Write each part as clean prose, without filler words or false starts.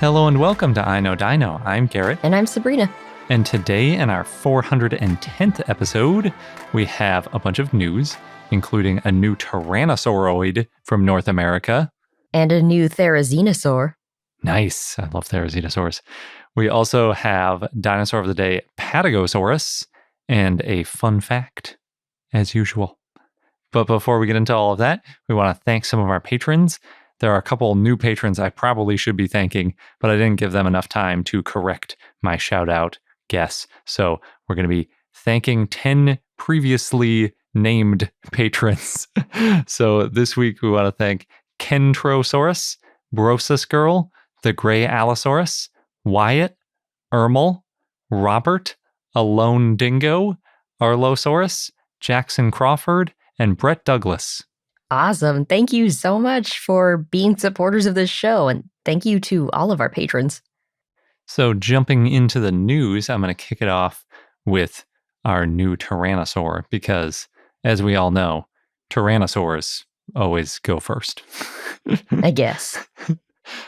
Hello and welcome to I Know Dino. I'm Garrett. And I'm Sabrina. And today in our 410th episode, we have a bunch of news, including a new tyrannosauroid from North America. And a new therizinosaur. Nice. I love therizinosaurs. We also have Dinosaur of the Day, Patagosaurus, and a fun fact, as usual. But before we get into all of that, we want to thank some of our patrons. There are a couple new patrons I probably should be thanking, but I didn't give them enough time to correct my shout-out guess. So we're going to be thanking 10 previously named patrons. So this week we want to thank Kentrosaurus, Brosus Girl, the Gray Allosaurus, Wyatt, Ermel, Robert, Alone Dingo, Arlosaurus, Jackson Crawford, and Brett Douglas. Awesome. Thank you so much for being supporters of this show, and thank you to all of our patrons. So jumping into the news, I'm going to kick it off with our new Tyrannosaur because, as we all know, Tyrannosaurs always go first. I guess.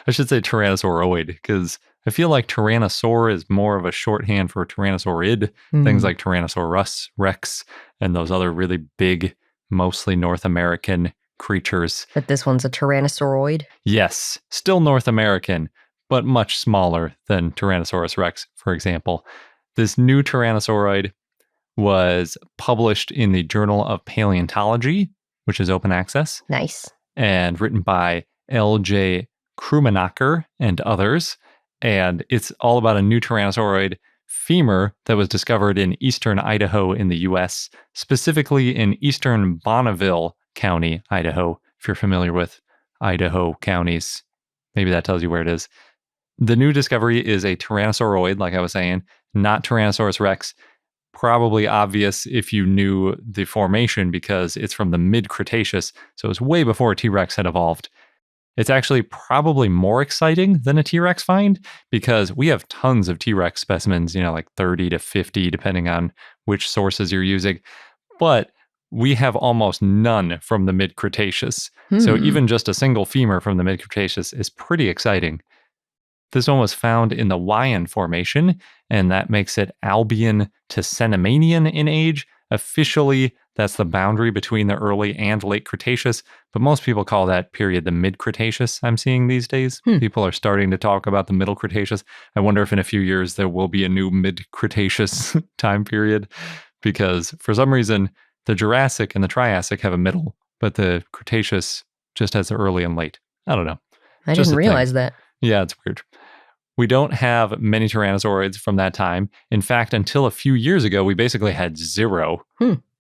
I should say Tyrannosauroid because I feel like Tyrannosaur is more of a shorthand for Tyrannosaurid. Things like Tyrannosaurus, Rex, and those other really big, mostly North American creatures. But this one's a tyrannosauroid? Yes, still North American, but much smaller than Tyrannosaurus Rex, for example. This new Tyrannosauroid was published in the Journal of Paleontology, which is open access. Nice. And written by L.J. Krummenacher and others. And it's all about a new Tyrannosauroid femur that was discovered in eastern Idaho in the U.S., specifically in eastern Bonneville County, Idaho. If you're familiar with Idaho counties, maybe that tells you where it is. The new discovery is a Tyrannosauroid, like I was saying, not Tyrannosaurus Rex. Probably obvious if you knew the formation because it's from the mid-Cretaceous, so it's way before T-Rex had evolved. It's actually probably more exciting than a T-Rex find because we have tons of T-Rex specimens, like 30 to 50, depending on which sources you're using. But we have almost none from the mid-Cretaceous. So even just a single femur from the mid-Cretaceous is pretty exciting. This one was found in the Weian Formation, and that makes it Albian to Cenomanian in age. Officially, that's the boundary between the early and late Cretaceous, but most people call that period the mid-Cretaceous I'm seeing these days. People are starting to talk about the middle Cretaceous. I wonder if in a few years there will be a new mid-Cretaceous time period, because for some reason, the Jurassic and the Triassic have a middle, but the Cretaceous just has the early and late. I don't know. I didn't realize that. Yeah, it's weird. We don't have many Tyrannosauroids from that time. In fact, until a few years ago, we basically had zero,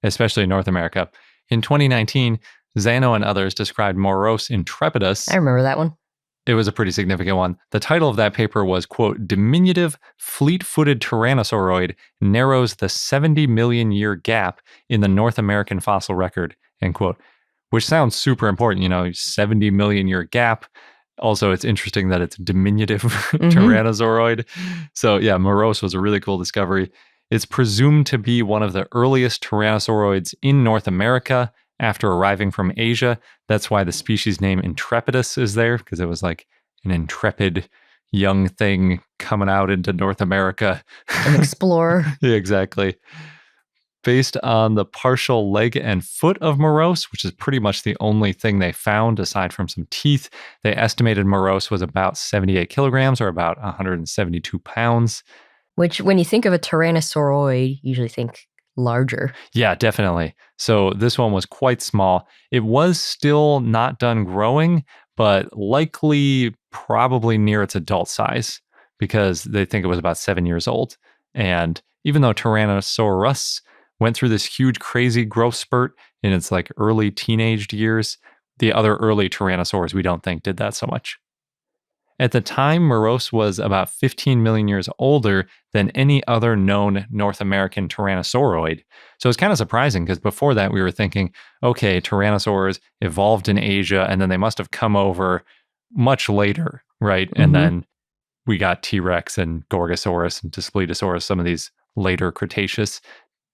especially in North America. In 2019, Zano and others described Moros intrepidus. I remember that one. It was a pretty significant one. The title of that paper was, quote, Diminutive Fleet-Footed Tyrannosauroid Narrows the 70 Million Year Gap in the North American Fossil Record, end quote. Which sounds super important, 70 million year gap. Also, it's interesting that it's diminutive Tyrannosauroid. So yeah, Moros was a really cool discovery. It's presumed to be one of the earliest Tyrannosauroids in North America after arriving from Asia. That's why the species name Intrepidus is there, because it was like an intrepid young thing coming out into North America. An explorer. Yeah, exactly. Based on the partial leg and foot of Moros, which is pretty much the only thing they found aside from some teeth, they estimated Moros was about 78 kilograms or about 172 pounds. Which, when you think of a tyrannosauroid, you usually think larger. Yeah, definitely. So this one was quite small. It was still not done growing, but likely probably near its adult size because they think it was about 7 years old. And even though Tyrannosaurus went through this huge, crazy growth spurt in its early teenaged years, the other early tyrannosaurs we don't think did that so much. At the time, Moros was about 15 million years older than any other known North American tyrannosauroid. So it's kind of surprising because before that we were thinking, okay, tyrannosaurs evolved in Asia and then they must have come over much later, right? And then we got T-Rex and Gorgosaurus and Daspletosaurus, some of these later Cretaceous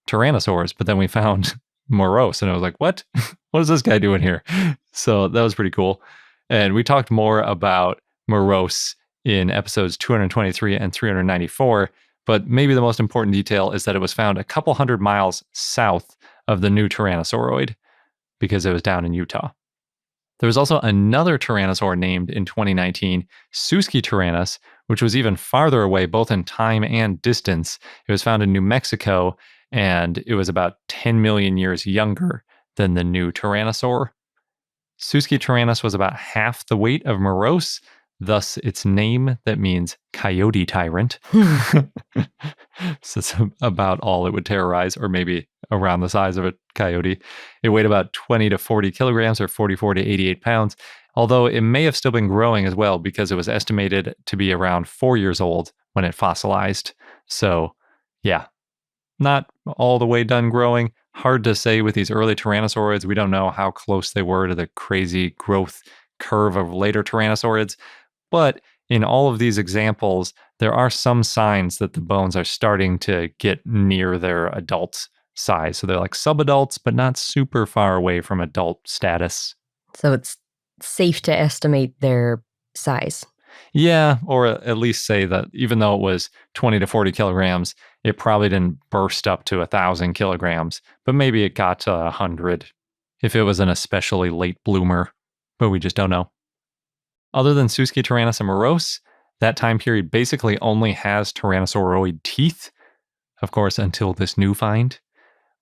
tyrannosaurs, but then we found Moros and I was like, what? What is this guy doing here? So that was pretty cool. And we talked more about Moros in episodes 223 and 394. But maybe the most important detail is that it was found a couple hundred miles south of the new tyrannosauroid because it was down in Utah. There was also another tyrannosaur named in 2019, Suskityrannus, which was even farther away both in time and distance. It was found in New Mexico, and it was about 10 million years younger than the new tyrannosaur. Suskityrannus was about half the weight of Moros, thus its name that means coyote tyrant. So it's about all it would terrorize, or maybe around the size of a coyote. It weighed about 20 to 40 kilograms, or 44 to 88 pounds, although it may have still been growing as well because it was estimated to be around 4 years old when it fossilized. So, yeah, not all the way done growing. Hard to say with these early tyrannosaurids. We don't know how close they were to the crazy growth curve of later tyrannosaurids. But in all of these examples, there are some signs that the bones are starting to get near their adult size. So they're like subadults, but not super far away from adult status. So it's safe to estimate their size. Yeah, or at least say that even though it was 20 to 40 kilograms, it probably didn't burst up to 1,000 kilograms, but maybe it got to 100 if it was an especially late bloomer, but we just don't know. Other than Suskityrannus and Moros, that time period basically only has tyrannosauroid teeth, of course, until this new find.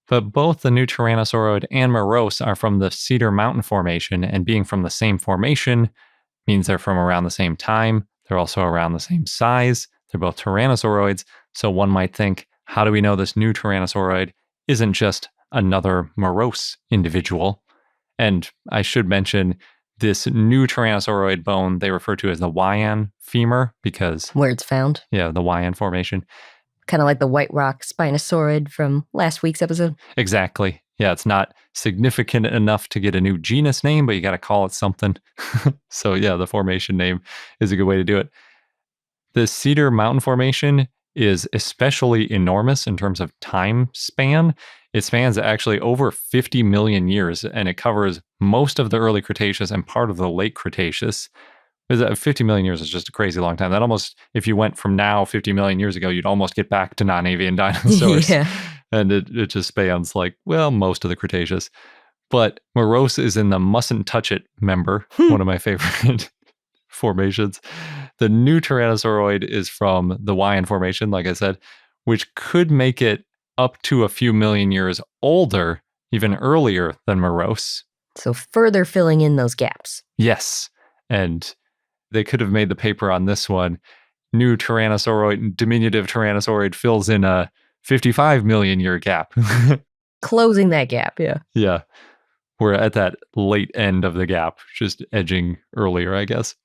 But both the new tyrannosauroid and Moros are from the Cedar Mountain Formation, and being from the same formation means they're from around the same time. They're also around the same size. They're both tyrannosauroids. So one might think, how do we know this new tyrannosauroid isn't just another Moros individual? And I should mention, this new tyrannosauroid bone they refer to as the Wayan femur because... Where it's found. Yeah, the Wayan Formation. Kind of like the White Rock Spinosaurid from last week's episode. Exactly. Yeah, it's not significant enough to get a new genus name, but you got to call it something. So yeah, the formation name is a good way to do it. The Cedar Mountain Formation is especially enormous in terms of time span. It spans actually over 50 million years, and it covers most of the early Cretaceous and part of the late Cretaceous. 50 million years is just a crazy long time. That almost, if you went from now 50 million years ago, you'd almost get back to non-avian dinosaurs. Yeah. And it just spans most of the Cretaceous. But Moros is in the mustn't touch it member, one of my favorite formations. The new Tyrannosauroid is from the Wayan Formation, like I said, which could make it up to a few million years older, even earlier than Moros. So further filling in those gaps. Yes. And they could have made the paper on this one. New Tyrannosauroid, diminutive Tyrannosauroid fills in a 55 million year gap. Closing that gap, yeah. Yeah. We're at that late end of the gap, just edging earlier, I guess.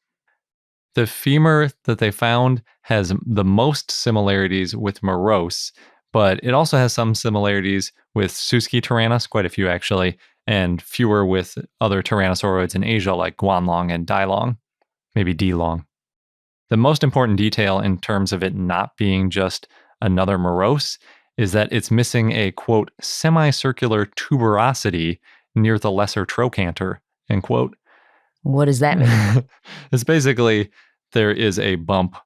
The femur that they found has the most similarities with Moros, but it also has some similarities with Suskityrannus, quite a few actually, and fewer with other tyrannosauroids in Asia like Guanlong and Dailong, maybe Dilong. The most important detail in terms of it not being just another Moros is that it's missing a, quote, semicircular tuberosity near the lesser trochanter, end quote. What does that mean? It's basically there is a bump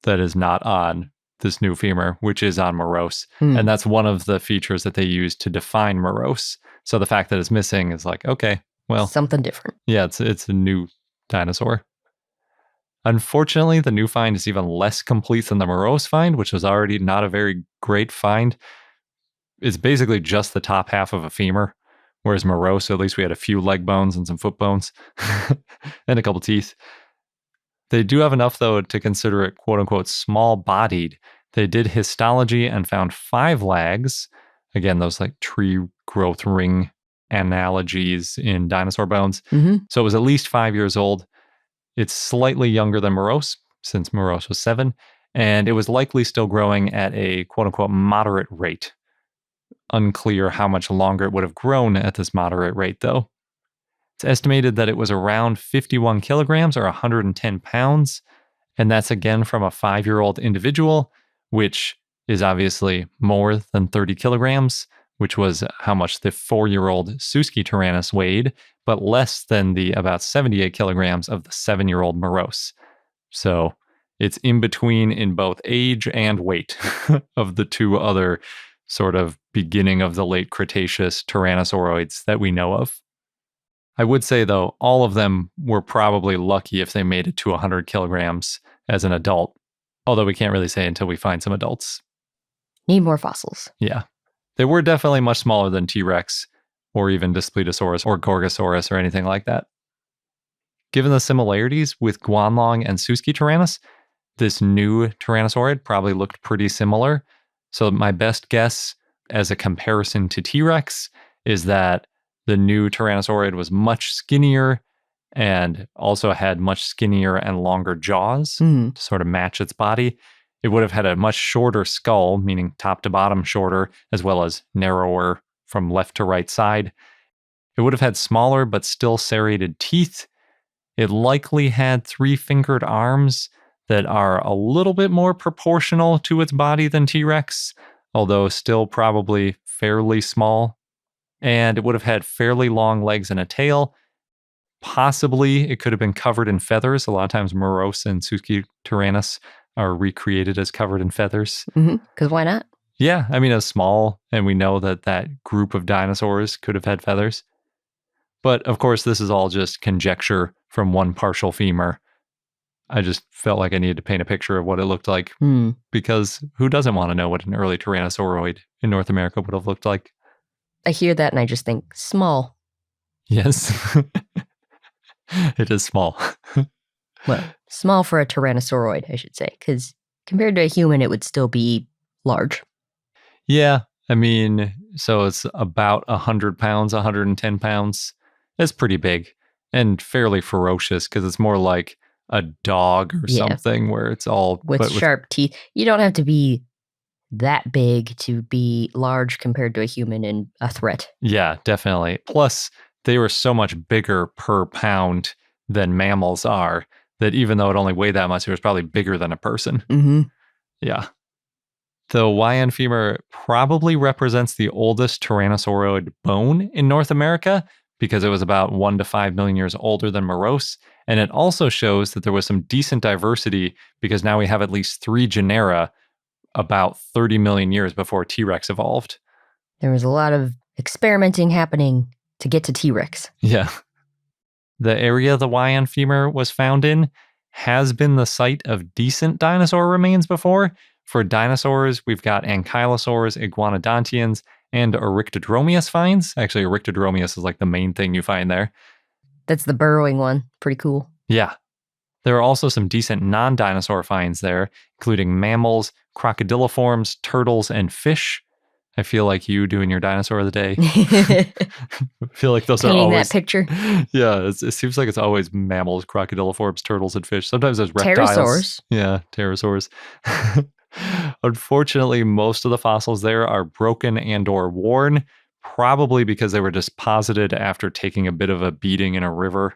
that is not on this new femur, which is on Moros. And that's one of the features that they use to define Moros. So the fact that it's missing is like, okay, well, something different. Yeah, it's a new dinosaur. Unfortunately, the new find is even less complete than the Moros find, which was already not a very great find. It's basically just the top half of a femur, whereas Moros, at least we had a few leg bones and some foot bones and a couple teeth. They do have enough, though, to consider it, quote-unquote, small-bodied. They did histology and found 5 lags. Again, those like tree growth ring analogies in dinosaur bones. So it was at least 5 years old. It's slightly younger than Moros, since Moros was 7, and it was likely still growing at a quote-unquote moderate rate. Unclear how much longer it would have grown at this moderate rate, though. It's estimated that it was around 51 kilograms or 110 pounds, and that's again from a 5-year-old individual, which is obviously more than 30 kilograms, which was how much the 4-year-old Suskityrannus weighed, but less than the about 78 kilograms of the 7-year-old Moros. So It's in between in both age and weight of the two other sort of beginning of the late Cretaceous tyrannosauroids that we know of. I would say, though, all of them were probably lucky if they made it to 100 kilograms as an adult, although we can't really say until we find some adults. Need more fossils. Yeah. They were definitely much smaller than T-Rex or even Daspletosaurus or Gorgosaurus or anything like that. Given the similarities with Yulong and Suskityrannus, this new Tyrannosaurid probably looked pretty similar. So my best guess as a comparison to T-Rex is that the new Tyrannosaurid was much skinnier and also had much skinnier and longer jaws to sort of match its body. It would have had a much shorter skull, meaning top to bottom shorter, as well as narrower from left to right side. It would have had smaller but still serrated teeth. It likely had 3-fingered arms that are a little bit more proportional to its body than T-Rex, although still probably fairly small. And it would have had fairly long legs and a tail. Possibly it could have been covered in feathers. A lot of times Moros and Suskityrannus are recreated as covered in feathers. Because why not? Yeah, I mean, it's small, and we know that that group of dinosaurs could have had feathers. But of course, this is all just conjecture from one partial femur. I just felt like I needed to paint a picture of what it looked like, because who doesn't want to know what an early Tyrannosauroid in North America would have looked like? I hear that and I just think small. Yes. It is small. Well, small for a Tyrannosauroid, I should say, because compared to a human, it would still be large. Yeah, I mean, so it's about 100 pounds, 110 pounds. That's pretty big and fairly ferocious because it's more like a dog or something where it's all... With sharp teeth. You don't have to be that big to be large compared to a human and a threat. Yeah, definitely. Plus, they were so much bigger per pound than mammals are that even though it only weighed that much, it was probably bigger than a person. Yeah. The Hawaiian femur probably represents the oldest Tyrannosauroid bone in North America because it was about 1 to 5 million years older than Moros. And it also shows that there was some decent diversity because now we have at least 3 genera about 30 million years before T-Rex evolved. There was a lot of experimenting happening to get to T-Rex. Yeah. The area the Hawaiian femur was found in has been the site of decent dinosaur remains before. For dinosaurs, we've got ankylosaurs, iguanodontians, and Oryctodromeus finds. Actually, Oryctodromeus is like the main thing you find there. That's the burrowing one. Pretty cool. Yeah. There are also some decent non-dinosaur finds there, including mammals, crocodiliforms, turtles, and fish. I feel like you doing your dinosaur of the day. I feel like those Painting are always... that picture. Yeah, it seems like it's always mammals, crocodiliforms, turtles, and fish. Sometimes there's reptiles. Pterosaurs. Yeah, pterosaurs. Unfortunately, most of the fossils there are broken and or worn, probably because they were disposited after taking a bit of a beating in a river.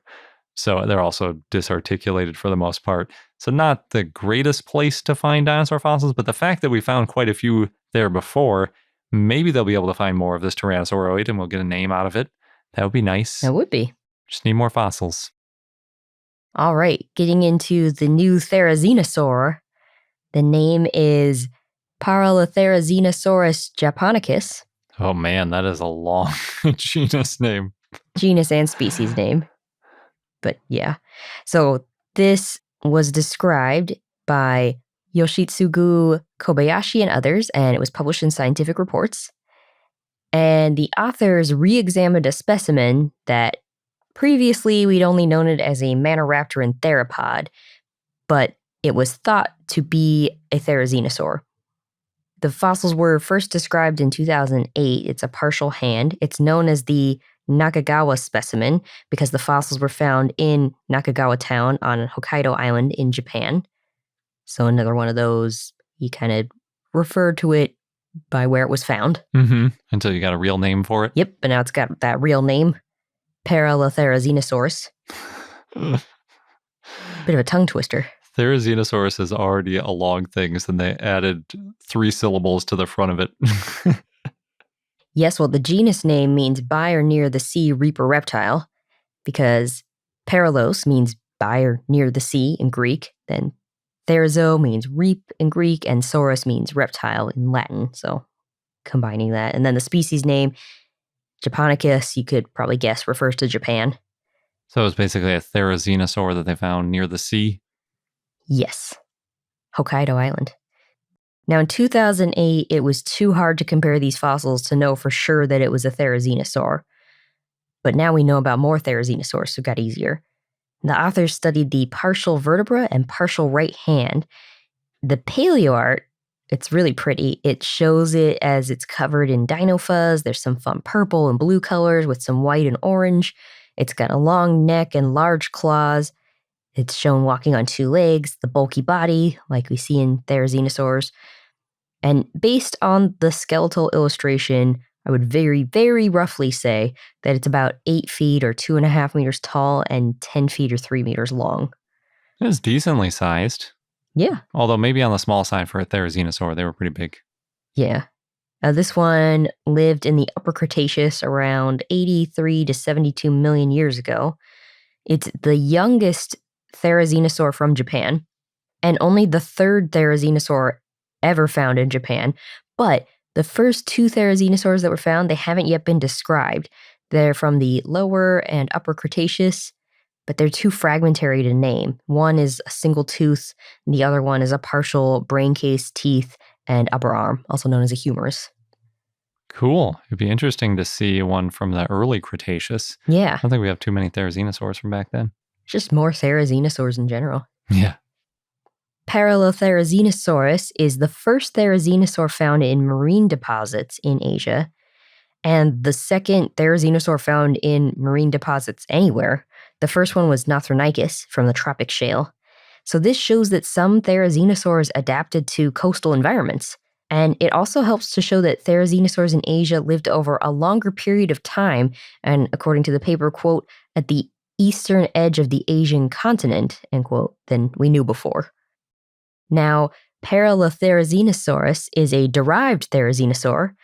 So they're also disarticulated for the most part. So not the greatest place to find dinosaur fossils, but the fact that we found quite a few there before, maybe they'll be able to find more of this Tyrannosauroid and we'll get a name out of it. That would be nice. That would be. Just need more fossils. All right, getting into the new therizinosaur. The name is Paralitherizinosaurus japonicus. Oh man, that is a long genus name. Genus and species name. But yeah. So this was described by Yoshitsugu Kobayashi and others, and it was published in Scientific Reports. And the authors re-examined a specimen that previously we'd only known it as a Maniraptoran theropod, but it was thought to be a therizinosaur. The fossils were first described in 2008. It's a partial hand. It's known as the Nakagawa specimen because the fossils were found in Nakagawa town on Hokkaido Island in Japan. So another one of those, you kind of referred to it by where it was found. Until you got a real name for it. Yep, but now it's got that real name, Paralitherizinosaurus. Bit of a tongue twister. Therizinosaurus is already a long thing, so they added 3 syllables to the front of it. Yes, well, the genus name means by or near the sea reaper reptile, because paralos means by or near the sea in Greek, then Therizo means reap in Greek, and saurus means reptile in Latin. So combining that. And then the species name, Japonicus, you could probably guess, refers to Japan. So it's basically a therizinosaur that they found near the sea? Yes. Hokkaido Island. Now, in 2008, it was too hard to compare these fossils to know for sure that it was a therizinosaur. But now we know about more therizinosaurs, so it got easier. The authors studied the partial vertebra and partial right hand. The paleo art, it's really pretty. It shows it as it's covered in dino fuzz. There's some fun purple and blue colors with some white and orange. It's got a long neck and large claws. It's shown walking on two legs, the bulky body, like we see in therizinosaurs. And based on the skeletal illustration, I would very, very roughly say that it's about 8 feet or 2.5 meters tall and 10 feet or 3 meters long. It's decently sized. Yeah. Although maybe on the small side for a therizinosaur, they were pretty big. Yeah. This one lived in the Upper Cretaceous around 83 to 72 million years ago. It's the youngest therizinosaur from Japan, and only the third therizinosaur ever found in Japan. But the first 2 therizinosaurs that were found, they haven't yet been described. They're from the Lower and Upper Cretaceous, but they're too fragmentary to name. One is a single tooth, and the other one is a partial brain case, teeth, and upper arm, also known as a humerus. Cool. It'd be interesting to see one from the early Cretaceous. Yeah. I don't think we have too many therizinosaurs from back then. Just more therizinosaurs in general. Yeah. Paralitherizinosaurus is the first therizinosaur found in marine deposits in Asia, and the second therizinosaur found in marine deposits anywhere. The first one was Nothronicus from the tropic shale. So this shows that some therizinosaurs adapted to coastal environments. And it also helps to show that therizinosaurs in Asia lived over a longer period of time, and according to the paper, quote, at the eastern edge of the Asian continent, end quote, than we knew before. Now, Paralitherizinosaurus is a derived therizinosaur,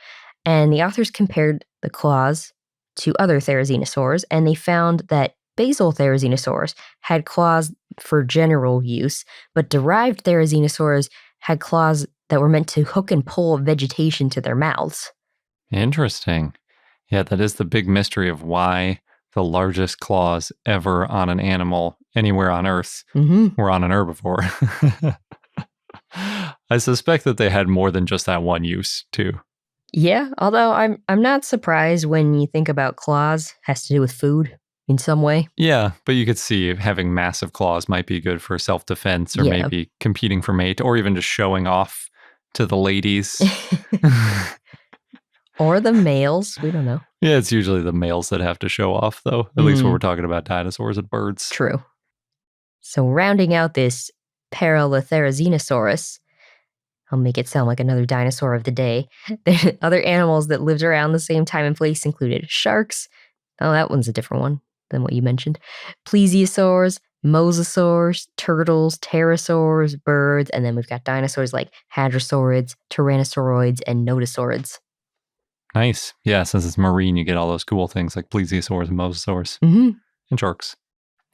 and the authors compared the claws to other therizinosaurs, and they found that basal therizinosaurs had claws for general use, but derived therizinosaurs had claws that were meant to hook and pull vegetation to their mouths. Interesting. Yeah, that is the big mystery of why the largest claws ever on an animal anywhere on Earth were on an herbivore. I suspect that they had more than just that one use, too. Yeah, although I'm not surprised when you think about claws has to do with food in some way. Yeah, but you could see having massive claws might be good for self-defense or maybe competing for mate or even just showing off to the ladies. Or the males, we don't know. Yeah, it's usually the males that have to show off, though, at least when we're talking about dinosaurs and birds. True. So rounding out this Paralitherizinosaurus, I'll make it sound like another dinosaur of the day. The other animals that lived around the same time and place included sharks. Oh, that one's a different one than what you mentioned. Plesiosaurs, mosasaurs, turtles, pterosaurs, birds, and then we've got dinosaurs like hadrosaurids, tyrannosauroids, and nodosaurids. Nice. Yeah, since it's marine, you get all those cool things like plesiosaurs and mosasaurs and sharks.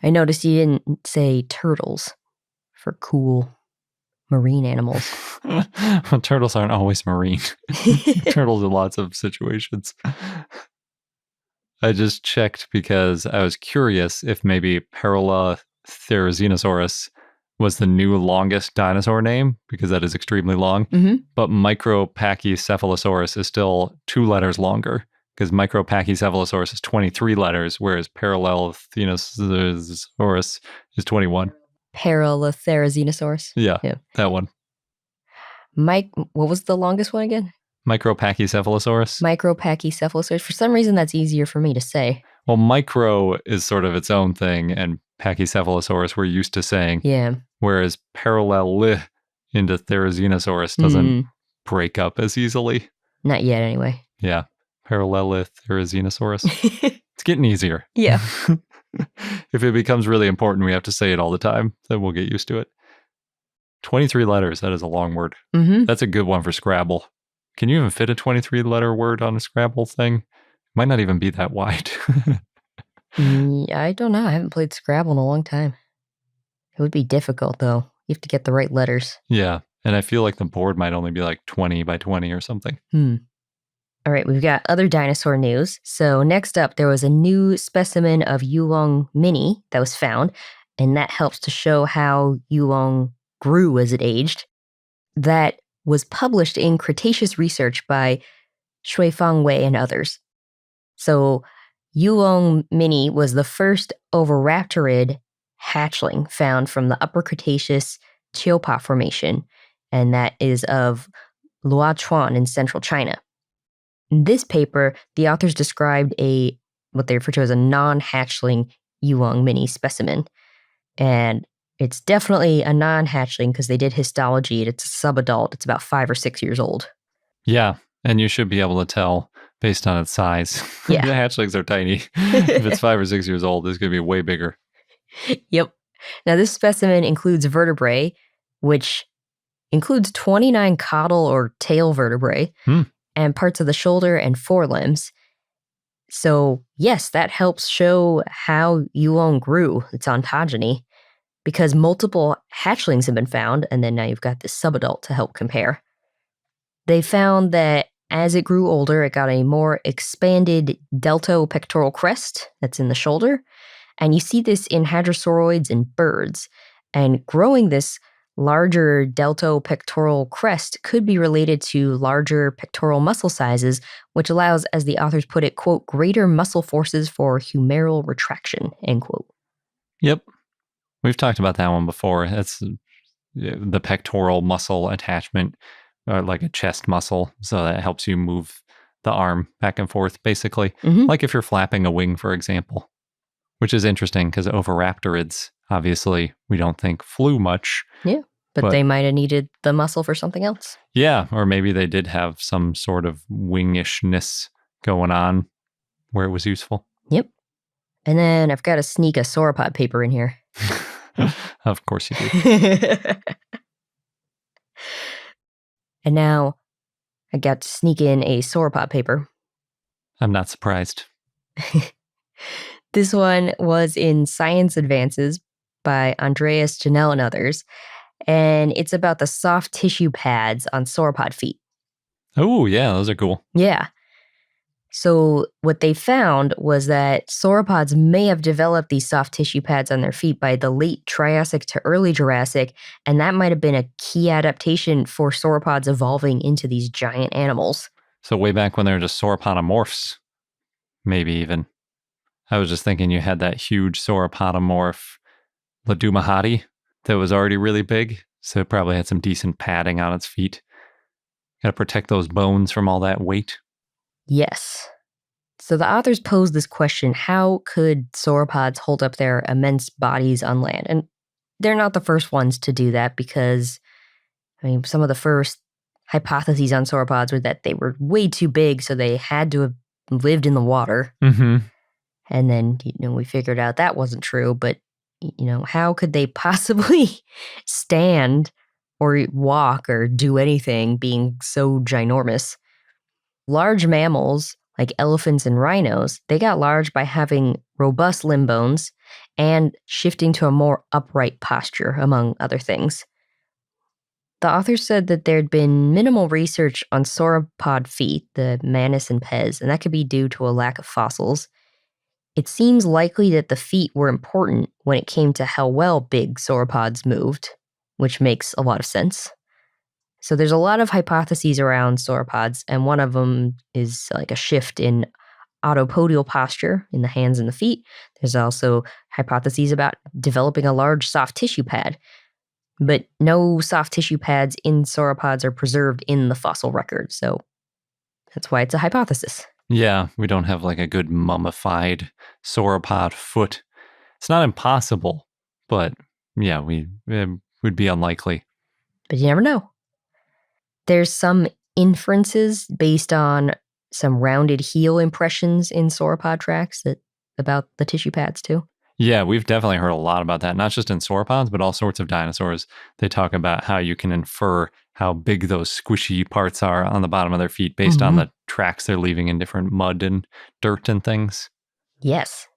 I noticed you didn't say turtles for cool marine animals. Well, turtles aren't always marine. Turtles in lots of situations. I just checked because I was curious if maybe Paralitherizinosaurus was the new longest dinosaur name, because that is extremely long. But Micropachycephalosaurus is still 2 letters longer, because Micropachycephalosaurus is 23 letters, whereas Paralitherizinosaurus is 21. Paralitherizinosaurus? Yeah, that one. What was the longest one again? Micropachycephalosaurus. Micropachycephalosaurus. For some reason, that's easier for me to say. Well, micro is sort of its own thing, and Pachycephalosaurus we're used to saying. Yeah. Whereas parallel into Therizinosaurus doesn't break up as easily. Not yet, anyway. Yeah. Paralitherizinosaurus. It's getting easier. Yeah. If it becomes really important, we have to say it all the time. Then we'll get used to it. 23 letters. That is a long word. That's a good one for Scrabble. Can you even fit a 23-letter word on a Scrabble thing? It might not even be that wide. I don't know. I haven't played Scrabble in a long time. It would be difficult, though. You have to get the right letters. Yeah. And I feel like the board might only be like 20 by 20 or something. All right, we've got other dinosaur news. So next up, there was a new specimen of Yulong mini that was found, and that helps to show how Yulong grew as it aged. That was published in Cretaceous Research by Shuifang Wei and others. So Yulong mini was the first oviraptorid hatchling found from the Upper Cretaceous Qiupa Formation, and that is of Luochuan in central China. In this paper, the authors described what they refer to as a non-hatchling Yulong mini specimen. And it's definitely a non-hatchling because they did histology. It's a subadult. It's about 5 or 6 years old. Yeah, and you should be able to tell based on its size. Yeah. The hatchlings are tiny. If it's 5 or 6 years old, it's going to be way bigger. Yep. Now, this specimen includes vertebrae, which includes 29 caudal or tail vertebrae, and parts of the shoulder and forelimbs. So, yes, that helps show how Yulong grew, its ontogeny, because multiple hatchlings have been found, and then now you've got this subadult to help compare. They found that as it grew older, it got a more expanded deltopectoral crest that's in the shoulder, and you see this in hadrosauroids and birds, and growing this larger deltopectoral crest could be related to larger pectoral muscle sizes, which allows, as the authors put it, quote, greater muscle forces for humeral retraction, end quote. Yep. We've talked about that one before. That's the pectoral muscle attachment, like a chest muscle, so that helps you move the arm back and forth, basically. Like if you're flapping a wing, for example, which is interesting because oviraptorids, obviously, we don't think flew much. Yeah. But they might have needed the muscle for something else. Yeah, or maybe they did have some sort of wingishness going on where it was useful. Yep. And then I've got to sneak a sauropod paper in here. Of course you do. And now I got to sneak in a sauropod paper. I'm not surprised. This one was in Science Advances by Andreas Janelle and others. And it's about the soft tissue pads on sauropod feet. Oh, yeah, those are cool. Yeah. So what they found was that sauropods may have developed these soft tissue pads on their feet by the late Triassic to early Jurassic, and that might have been a key adaptation for sauropods evolving into these giant animals. So way back when they were just sauropodomorphs, maybe even. I was just thinking you had that huge sauropodomorph Ladumahati that was already really big, so it probably had some decent padding on its feet. Got to protect those bones from all that weight. Yes. So the authors posed this question, how could sauropods hold up their immense bodies on land? And they're not the first ones to do that because, some of the first hypotheses on sauropods were that they were way too big, so they had to have lived in the water. And then, we figured out that wasn't true, but how could they possibly stand or walk or do anything being so ginormous? Large mammals, like elephants and rhinos, they got large by having robust limb bones and shifting to a more upright posture, among other things. The authors said that there'd been minimal research on sauropod feet, the manus and pes, and that could be due to a lack of fossils. It seems likely that the feet were important when it came to how well big sauropods moved, which makes a lot of sense. So there's a lot of hypotheses around sauropods, and one of them is like a shift in autopodial posture in the hands and the feet. There's also hypotheses about developing a large soft tissue pad, but no soft tissue pads in sauropods are preserved in the fossil record, so that's why it's a hypothesis. Yeah, we don't have like a good mummified sauropod foot. It's not impossible, but yeah, it would be unlikely. But you never know. There's some inferences based on some rounded heel impressions in sauropod tracks about the tissue pads too. Yeah, we've definitely heard a lot about that, not just in sauropods, but all sorts of dinosaurs. They talk about how you can infer how big those squishy parts are on the bottom of their feet based on the tracks they're leaving in different mud and dirt and things. Yes.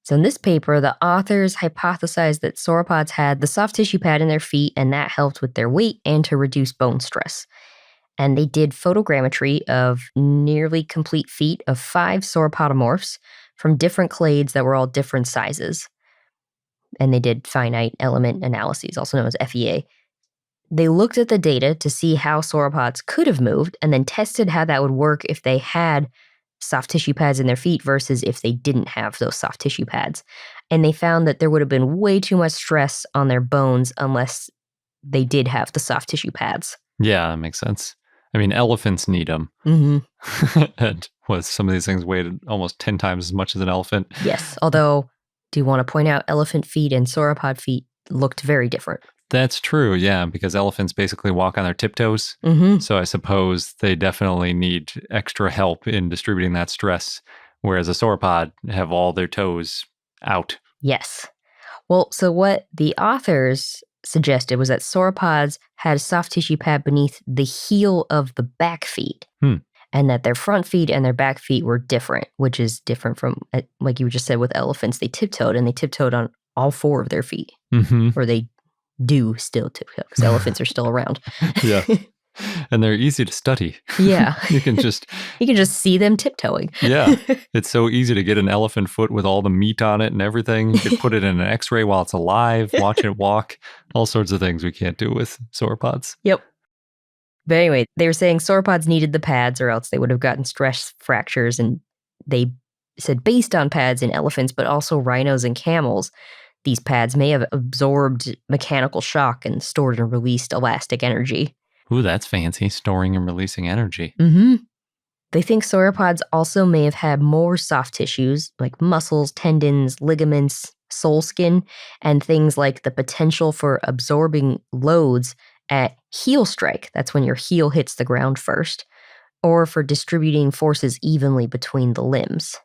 So in this paper, the authors hypothesized that sauropods had the soft tissue pad in their feet, and that helped with their weight and to reduce bone stress. And they did photogrammetry of nearly complete feet of 5 sauropodomorphs from different clades that were all different sizes. And they did finite element analyses, also known as FEA. They looked at the data to see how sauropods could have moved and then tested how that would work if they had soft tissue pads in their feet versus if they didn't have those soft tissue pads. And they found that there would have been way too much stress on their bones unless they did have the soft tissue pads. Yeah, that makes sense. I mean, elephants need them. Mm-hmm. And some of these things weighed almost 10 times as much as an elephant. Yes, although, do you want to point out elephant feet and sauropod feet looked very different? That's true, yeah, because elephants basically walk on their tiptoes. Mm-hmm. So I suppose they definitely need extra help in distributing that stress, whereas a sauropod have all their toes out. Yes. Well, so what the authors suggested was that sauropods had a soft tissue pad beneath the heel of the back feet. And that their front feet and their back feet were different, which is different from, like you just said, with elephants, they tiptoed, and they tiptoed on all 4 of their feet. Mm-hmm. Or they do still tiptoe, because elephants are still around. Yeah. And they're easy to study. Yeah. You can just see them tiptoeing. Yeah. It's so easy to get an elephant foot with all the meat on it and everything. You could put it in an x-ray while it's alive, watch it walk, all sorts of things we can't do with sauropods. Yep. But anyway, they were saying sauropods needed the pads or else they would have gotten stress fractures. And they said based on pads in elephants, but also rhinos and camels, these pads may have absorbed mechanical shock and stored and released elastic energy. Ooh, that's fancy, storing and releasing energy. Mm-hmm. They think sauropods also may have had more soft tissues like muscles, tendons, ligaments, sole skin, and things like the potential for absorbing loads at heel strike. That's when your heel hits the ground first, or for distributing forces evenly between the limbs.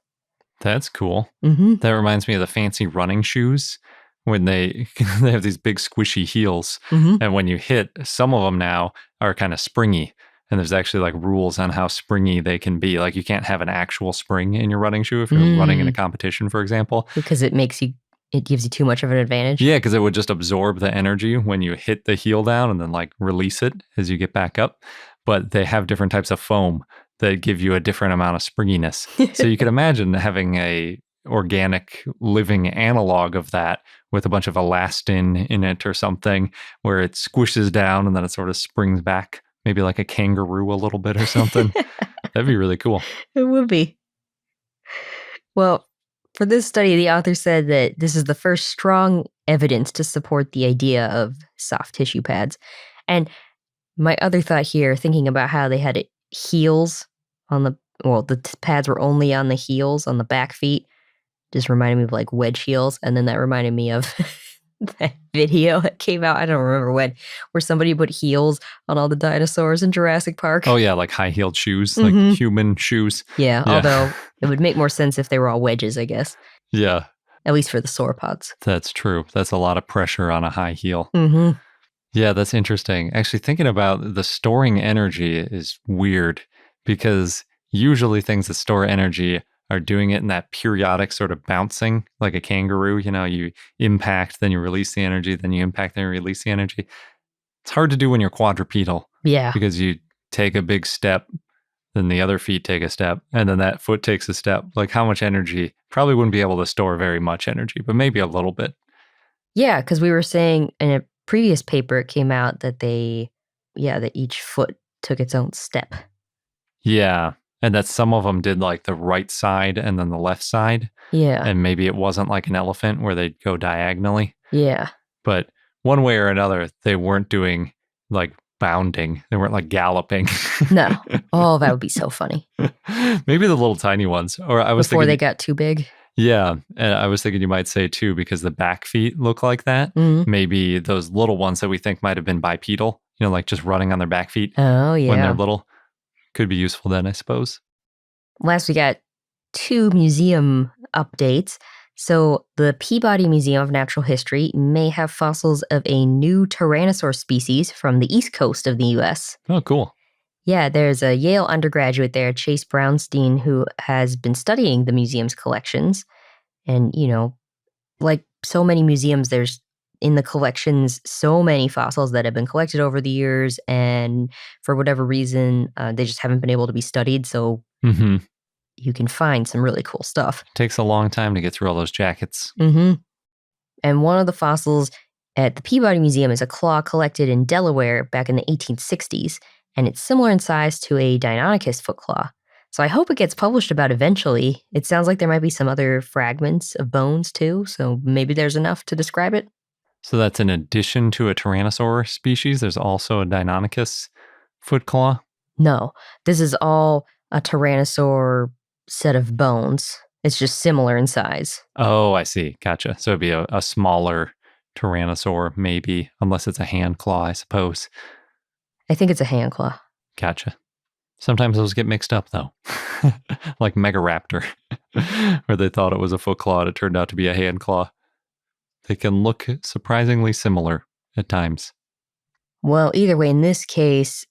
That's cool. Mm-hmm. That reminds me of the fancy running shoes when they have these big squishy heels. Mm-hmm. And when you hit, some of them now are kind of springy. And there's actually like rules on how springy they can be. Like you can't have an actual spring in your running shoe if you're running in a competition, for example. Because it gives you too much of an advantage. Yeah, because it would just absorb the energy when you hit the heel down and then like release it as you get back up. But they have different types of foam that give you a different amount of springiness. So you could imagine having a organic living analog of that with a bunch of elastin in it or something where it squishes down and then it sort of springs back, maybe like a kangaroo a little bit or something. That'd be really cool. It would be. Well, for this study, the author said that this is the first strong evidence to support the idea of soft tissue pads. And my other thought here, thinking about how they had heels on the pads were only on the heels on the back feet, just reminded me of like wedge heels. And then that reminded me of that video that came out, I don't remember when, where somebody put heels on all the dinosaurs in Jurassic Park. Oh yeah, like high-heeled shoes, like human shoes. Yeah, although it would make more sense if they were all wedges, I guess. Yeah. At least for the sauropods. That's true. That's a lot of pressure on a high heel. Mm-hmm. Yeah, that's interesting. Actually, thinking about the storing energy is weird because usually things that store energy are doing it in that periodic sort of bouncing, like a kangaroo. You know, you impact, then you release the energy, then you impact, then you release the energy. It's hard to do when you're quadrupedal. Yeah. Because you take a big step, then the other feet take a step, and then that foot takes a step. Like how much energy? Probably wouldn't be able to store very much energy, but maybe a little bit. Yeah, because we were saying in a previous paper, it came out that that each foot took its own step. Yeah. And that some of them did like the right side and then the left side. Yeah. And maybe it wasn't like an elephant where they'd go diagonally. Yeah. But one way or another, they weren't doing like bounding. They weren't like galloping. No. Oh, that would be so funny. Maybe the little tiny ones. Or I was Before thinking, they got too big. Yeah. And I was thinking you might say too, because the back feet look like that. Mm-hmm. Maybe those little ones that we think might have been bipedal, you know, like just running on their back feet. Oh, yeah. When they're little. Could be useful then, I suppose. Last, we got 2 museum updates. So the Peabody Museum of Natural History may have fossils of a new tyrannosaur species from the east coast of the U.S. Oh, cool. Yeah, there's a Yale undergraduate there, Chase Brownstein, who has been studying the museum's collections. And, like so many museums, there's in the collections so many fossils that have been collected over the years, and for whatever reason, they just haven't been able to be studied. So Mm-hmm. you can find some really cool stuff. Takes a long time to get through all those jackets. Mm-hmm. And one of the fossils at the Peabody Museum is a claw collected in Delaware back in the 1860s, and it's similar in size to a Deinonychus foot claw. So I hope it gets published about eventually. It sounds like there might be some other fragments of bones too, so maybe there's enough to describe it. So that's in addition to a tyrannosaur species, there's also a Deinonychus foot claw? No, this is all a tyrannosaur set of bones. It's just similar in size. Oh, I see. Gotcha. So it'd be a smaller tyrannosaur, maybe, unless it's a hand claw, I suppose. I think it's a hand claw. Gotcha. Sometimes those get mixed up, though. Like Megaraptor, where they thought it was a foot claw and it turned out to be a hand claw. They can look surprisingly similar at times. Well, either way, in this case,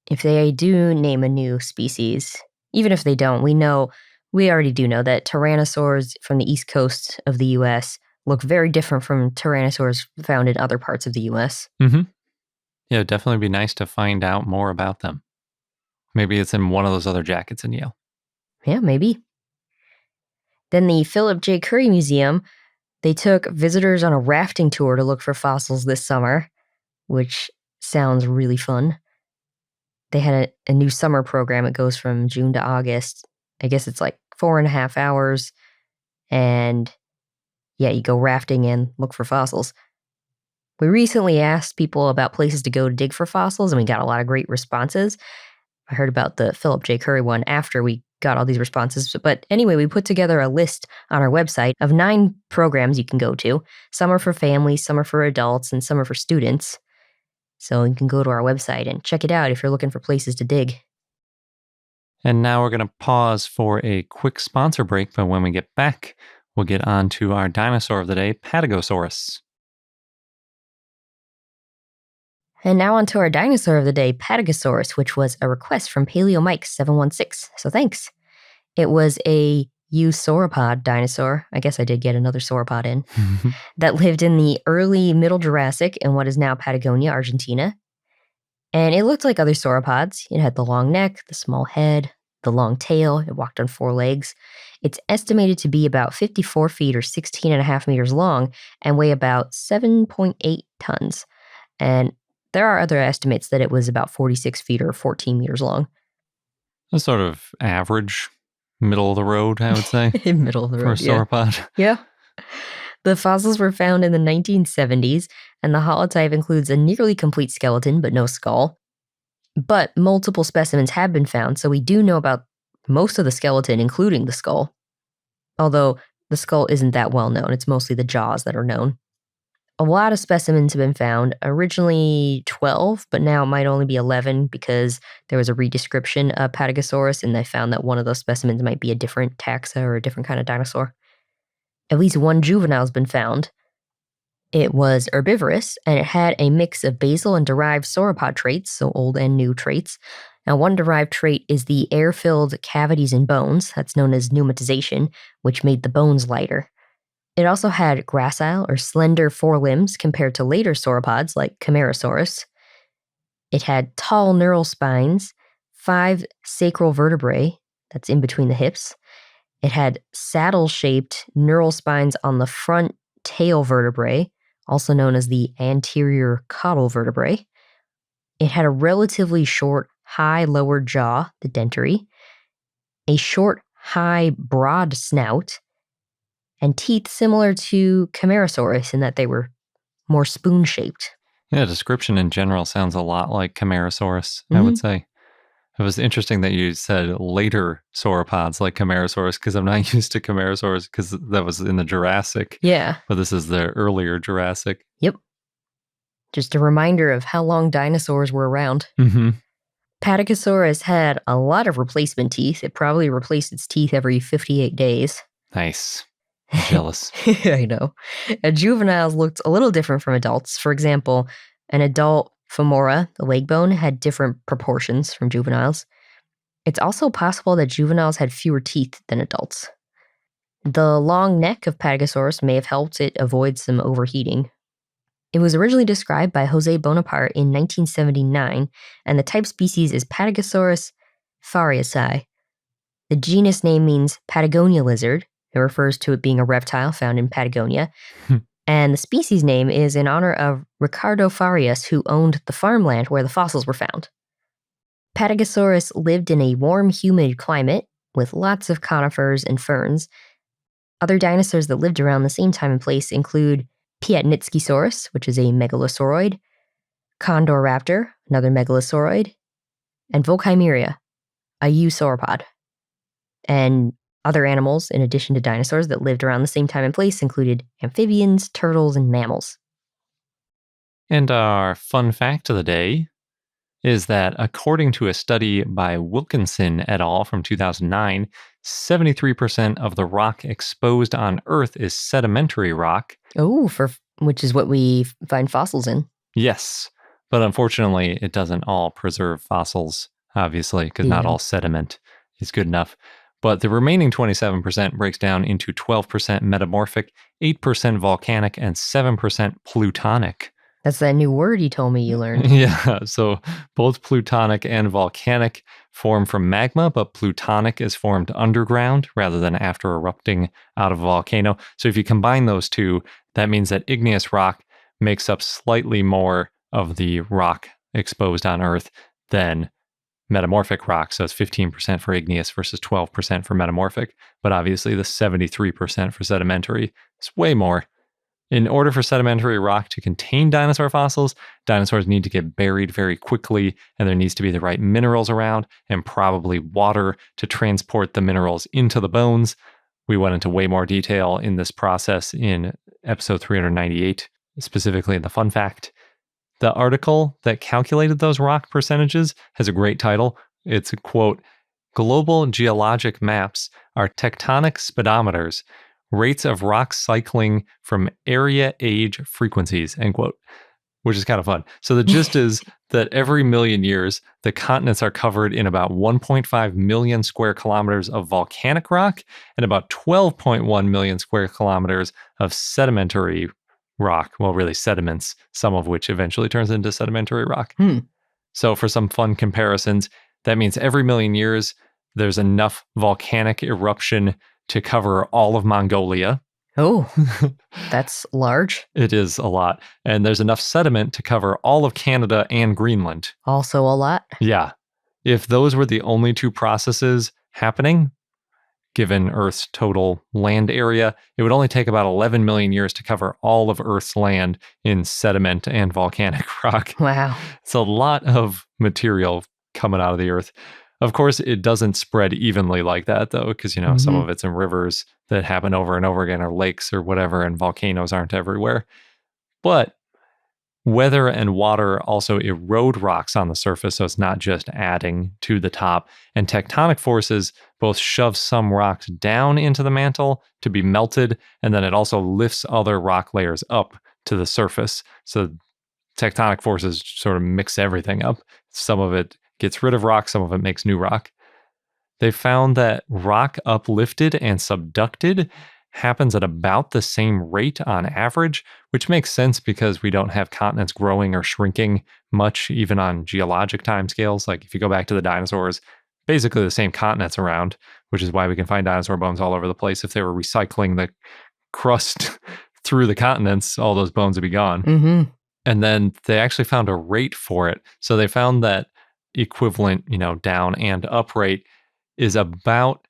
if they do name a new species, even if they don't, we already do know that tyrannosaurs from the east coast of the U.S. look very different from tyrannosaurs found in other parts of the U.S. Mm-hmm. Yeah, it'd definitely be nice to find out more about them. Maybe it's in one of those other jackets in Yale. Yeah, maybe. Then the Philip J. Currie Museum, they took visitors on a rafting tour to look for fossils this summer, which sounds really fun. They had a new summer program. It goes from June to August. I guess it's like 4.5 hours. And yeah, you go rafting and look for fossils. We recently asked people about places to go to dig for fossils, and we got a lot of great responses. I heard about the Philip J. Currie one after we got all these responses. But anyway, we put together a list on our website of 9 programs you can go to. Some are for families, some are for adults, and some are for students. So you can go to our website and check it out if you're looking for places to dig. And now we're going to pause for a quick sponsor break, but when we get back, we'll get on to our dinosaur of the day, Patagosaurus. And now on to our dinosaur of the day, Patagosaurus, which was a request from Paleo Mike 716. So thanks. It was a Sauropod dinosaur. I guess I did get another sauropod in. That lived in the early Middle Jurassic in what is now Patagonia, Argentina. And it looked like other sauropods. It had the long neck, the small head, the long tail. It walked on 4 legs. It's estimated to be about 54 feet or 16.5 meters long and weigh about 7.8 tons. And there are other estimates that it was about 46 feet or 14 meters long. A sort of average, middle of the road, I would say. Middle of the road, for a sauropod. Yeah. The fossils were found in the 1970s, and the holotype includes a nearly complete skeleton but no skull. But multiple specimens have been found, so we do know about most of the skeleton, including the skull. Although the skull isn't that well known, it's mostly the jaws that are known. A lot of specimens have been found, originally 12, but now it might only be 11 because there was a redescription of Patagosaurus and they found that one of those specimens might be a different taxa or a different kind of dinosaur. At least one juvenile has been found. It was herbivorous and it had a mix of basal and derived sauropod traits, so old and new traits. Now, one derived trait is the air-filled cavities in bones, that's known as pneumatization, which made the bones lighter. It also had gracile or slender forelimbs compared to later sauropods like Camarasaurus. It had tall neural spines, 5 sacral vertebrae, that's in between the hips. It had saddle-shaped neural spines on the front tail vertebrae, also known as the anterior caudal vertebrae. It had a relatively short, high lower jaw, the dentary, a short, high, broad snout, and teeth similar to Camarasaurus in that they were more spoon-shaped. Yeah, description in general sounds a lot like Camarasaurus, I would say. It was interesting that you said later sauropods like Camarasaurus, because I'm not used to Camarasaurus because that was in the Jurassic. Yeah. But this is the earlier Jurassic. Yep. Just a reminder of how long dinosaurs were around. Mm-hmm. Patagosaurus had a lot of replacement teeth. It probably replaced its teeth every 58 days. Nice. I'm jealous. I know. Juveniles looked a little different from adults. For example, an adult femora, the leg bone, had different proportions from juveniles. It's also possible that juveniles had fewer teeth than adults. The long neck of Patagosaurus may have helped it avoid some overheating. It was originally described by Jose Bonaparte in 1979, and the type species is Patagosaurus fariaci. The genus name means Patagonia lizard. It refers to it being a reptile found in Patagonia. And the species name is in honor of Ricardo Farias, who owned the farmland where the fossils were found. Patagosaurus lived in a warm, humid climate with lots of conifers and ferns. Other dinosaurs that lived around the same time and place include Piatnitskysaurus, which is a megalosauroid, Condoraptor, another megalosauroid, and Volkeimeria, a eusauropod. And other animals, in addition to dinosaurs that lived around the same time and place, included amphibians, turtles, and mammals. And our fun fact of the day is that according to a study by Wilkinson et al. From 2009, 73% of the rock exposed on Earth is sedimentary rock. Oh, which is what we find fossils in. Yes, but unfortunately, it doesn't all preserve fossils, obviously, because not all sediment is good enough. But the remaining 27% breaks down into 12% metamorphic, 8% volcanic, and 7% plutonic. That's that new word you told me you learned. Yeah, so both plutonic and volcanic form from magma, but plutonic is formed underground rather than after erupting out of a volcano. So if you combine those two, that means that igneous rock makes up slightly more of the rock exposed on Earth than metamorphic rock. So it's 15% for igneous versus 12% for metamorphic. But obviously the 73% for sedimentary is way more. In order for sedimentary rock to contain dinosaur fossils, dinosaurs need to get buried very quickly, and there needs to be the right minerals around and probably water to transport the minerals into the bones. We went into way more detail in this process in episode 398, specifically in the fun fact. The article that calculated those rock percentages has a great title. It's a quote, "Global geologic maps are tectonic speedometers, rates of rock cycling from area, age, frequencies," end quote, which is kind of fun. So the gist is that every million years, the continents are covered in about 1.5 million square kilometers of volcanic rock and about 12.1 million square kilometers of sedimentary rock. Well, really sediments, some of which eventually turns into sedimentary rock. So for some fun comparisons, that means every million years, there's enough volcanic eruption to cover all of Mongolia. Oh, that's large. It is a lot. And there's enough sediment to cover all of Canada and Greenland. Also a lot. Yeah. If those were the only two processes happening, given Earth's total land area, it would only take about 11 million years to cover all of Earth's land in sediment and volcanic rock. Wow. It's a lot of material coming out of the Earth. Of course, it doesn't spread evenly like that, though, because, some of it's in rivers that happen over and over again, or lakes or whatever, and volcanoes aren't everywhere. But weather and water also erode rocks on the surface, so it's not just adding to the top. And tectonic forces both shove some rocks down into the mantle to be melted, and then it also lifts other rock layers up to the surface. So tectonic forces sort of mix everything up. Some of it gets rid of rock, some of it makes new rock. They found that rock uplifted and subducted happens at about the same rate on average, which makes sense because we don't have continents growing or shrinking much, even on geologic timescales. Like if you go back to the dinosaurs, basically the same continents around, which is why we can find dinosaur bones all over the place. If they were recycling the crust through the continents, all those bones would be gone. And then they actually found a rate for it. So they found that equivalent, down and up rate is about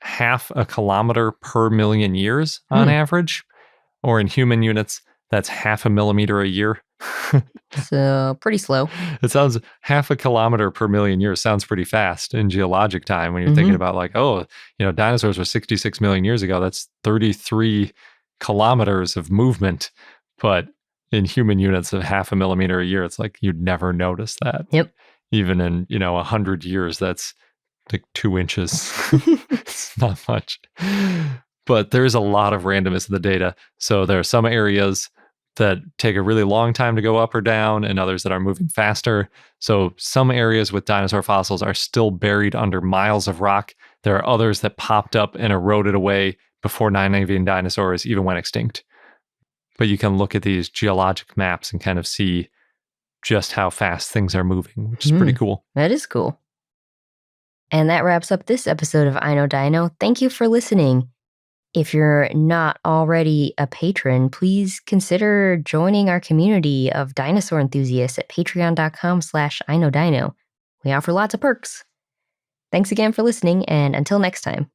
half a kilometer per million years on average, or in human units, that's half a millimeter a year. So pretty slow. It sounds half a kilometer per million years sounds pretty fast in geologic time when you're thinking about dinosaurs were 66 million years ago. That's 33 kilometers of movement. But in human units of half a millimeter a year, it's like you'd never notice that. Yep. Even in, 100 years, that's like 2 inches. It's not much. But there's a lot of randomness in the data. So there are some areas that take a really long time to go up or down and others that are moving faster. So some areas with dinosaur fossils are still buried under miles of rock. There are others that popped up and eroded away before non-avian dinosaurs even went extinct. But you can look at these geologic maps and kind of see just how fast things are moving, which is pretty cool. That is cool. And that wraps up this episode of I Know Dino. Thank you for listening. If you're not already a patron, please consider joining our community of dinosaur enthusiasts at patreon.com/iknowdino. We offer lots of perks. Thanks again for listening, and until next time.